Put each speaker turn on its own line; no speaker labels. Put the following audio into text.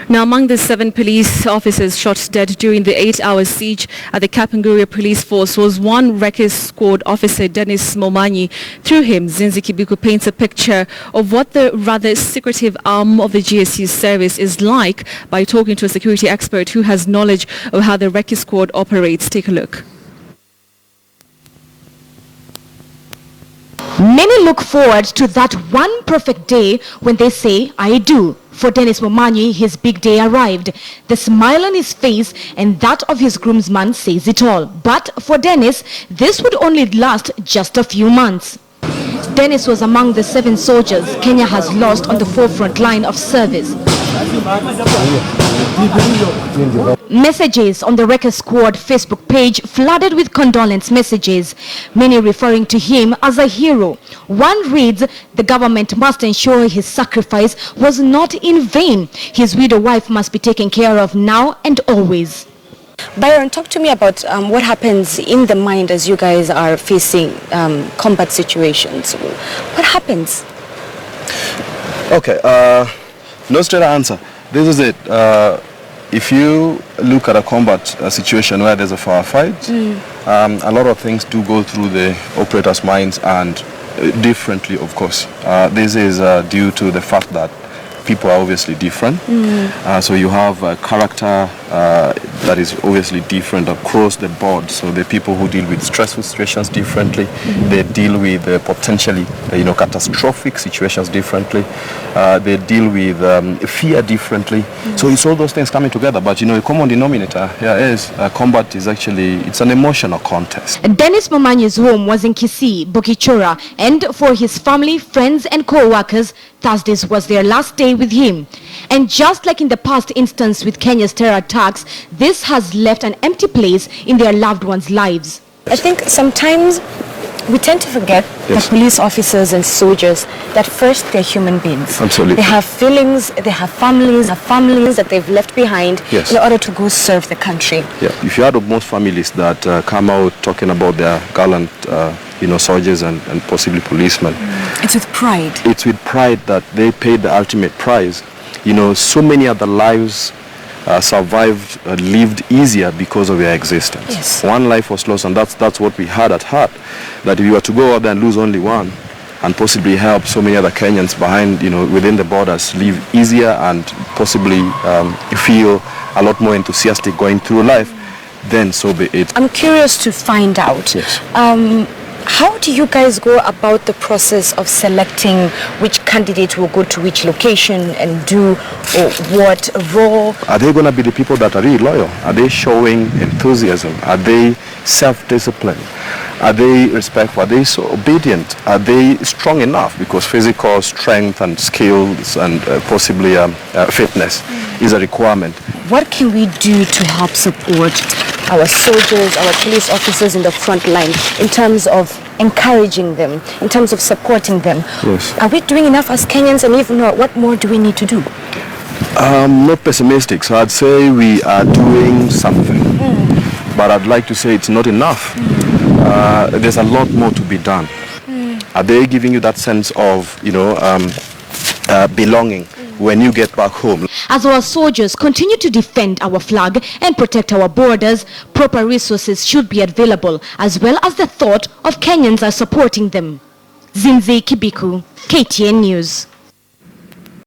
Now, among the 7 police officers shot dead during the 8-hour siege at the Kapenguria police force was one recce squad officer, Dennis Momanyi. Through him, Zindzi Kibiku paints a picture of what the rather secretive arm of the GSU service is like by talking to a security expert who has knowledge of how the recce squad operates. Take a look.
Many look forward to that one perfect day when they say, "I do." For Dennis Momanyi, his big day arrived. The smile on his face and that of his groomsman says it all. But for Dennis, this would only last just a few months. Dennis was among the 7 soldiers Kenya has lost on the forefront line of service. Messages on the recce squad Facebook page flooded with condolence messages, many referring to him as a hero. One reads, "The government must ensure his sacrifice was not in vain. His widow wife must be taken care of now and always."
Byron, talk to me about what happens in the mind as you guys are facing combat situations. What happens?
Okay, no straight answer. This is it. If you look at a combat situation where there's a firefight, a lot of things do go through the operators' minds, and differently, of course. This is due to the fact that people are obviously different. So you have a character that is obviously different across the board. So the people who deal with stressful situations differently, they deal with potentially catastrophic situations differently. They deal with fear differently. So it's all those things coming together. But a common denominator here is combat is actually, it's an emotional contest.
Dennis Momanyi's home was in Kisii, Bokichora, and for his family, friends and co-workers, Thursdays was their last day with him. And just like in the past instance with Kenya's terror attacks, this has left an empty place in their loved ones' lives.
I think sometimes we tend to forget, the police officers and soldiers, that first they're human beings.
Absolutely.
They have feelings, they have families that they've left behind in order to go serve the country.
Yeah. If you had most families that come out talking about their gallant soldiers and possibly policemen.
It's with pride.
It's with pride that they paid the ultimate price. So many other lives survived, lived easier because of their existence.
Yes.
One life was lost, and that's what we had at heart. That if you were to go out there and lose only one, and possibly help so many other Kenyans behind, within the borders, live easier and possibly feel a lot more enthusiastic going through life, then so be it.
I'm curious to find out.
Yes.
How do you guys go about the process of selecting which candidate will go to which location and do what role?
Are they going to be the people that are really loyal? Are they showing enthusiasm? Are they self-disciplined? Are they respectful? Are they so obedient? Are they strong enough? Because physical strength and skills and possibly fitness is a requirement.
What can we do to help support our soldiers, our police officers in the front line in terms of encouraging them, in terms of supporting them?
Yes.
Are we doing enough as Kenyans, and if not, what more do we need to do?
Not pessimistic, so I'd say we are doing something, but I'd like to say it's not enough. There's a lot more to be done. Are they giving you that sense of, belonging when you get back home?
As our soldiers continue to defend our flag and protect our borders, proper resources should be available, as well as the thought of Kenyans are supporting them. Zindzi Kibiku, KTN News.